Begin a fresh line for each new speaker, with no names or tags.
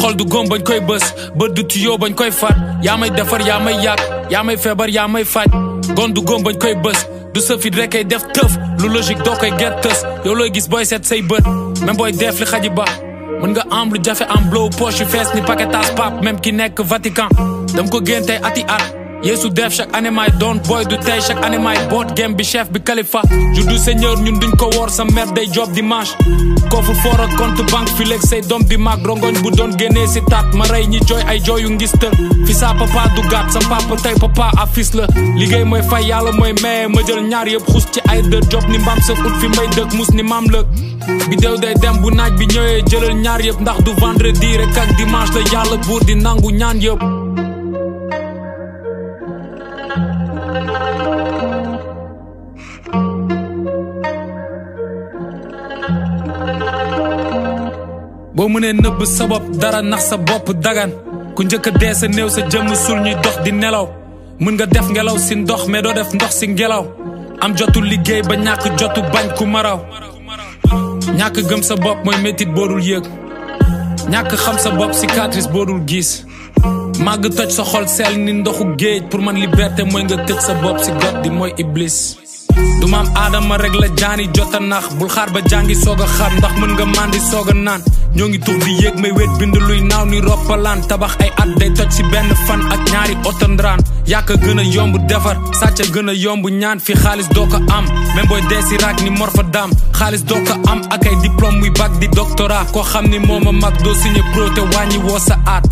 xol du góom bañ koy bës bët du tuyoo bañ koy faat yaa may defar yaa may yàq yaa may feebar yaa may faj gon du góom bañ koy bës du sa fit rek ay def tëf lu logique doo koy get tës yow looy gis booy seet say bët même booy def li xaji ba mën nga am lu jafe am blow poche yu fees ni paquetage pap même ki nekk Vatican dam ko génn tey ati at Yeesu def chaque année may doon boy du tey chaque année may boot game bi chef bi kalifa jour du seigneur ñun duñ ko woor sa mère day job dimanche koofu foor ak compte banque fi léegi say doom di mag rongoñ bu doon génnee si taat ma rey ñi jooy ay jooyu ngis tër fi sa papa du gàtt sa papa tey papa a fils la liggéey mooy fay yàlla mooy maye ma jël ñaar yëpp xus ci ay dër job ni mbaam sa ut fi may dëkk mus ni maam lëg bi déw day dem bu naaj bi ñëwee jëlal ñaar yëpp ndax du vendredi rek ak dimanche la yàlla buur di nangu ñaan yëpp boo mënee nëbb sa bopp dara nax sa bopp dagan ku njëkk a dee sa néew sa jëmm sul ñuy dox di nelaw mën nga def ngelaw si ndox mais doo def ndox si ngelaw am jotu liggéey ba ñàkk jotu bañ ku maraw ñàkk gëm sa bopp mooy métit boo dul yëg ñàkk xam sa bopp cicatrice boo dul gis màgg toj sa xol seel ni ndoxu géej pour man liberté mooy nga tëj sa bopp si got di mooy iblis du maam aadama rek la jaani jota nax bul xaar ba jàngi soog a xar ndax mën nga mandi soog a naan ñoo ngi tux di yéeg may wét bind luy naaw ni roppalaan tabax ay at day toj si benn fan ak ñaari otondraan yàq a gën a yomb defar sàcc a gën a yomb ñaan fi xaalis doo ko am même booy dee si raak ni morfa daam xaalis doo ko am ak ay diplôme muy bac di doctorat koo xam ni mooma mag doo signé pro te wàññi woo sa aat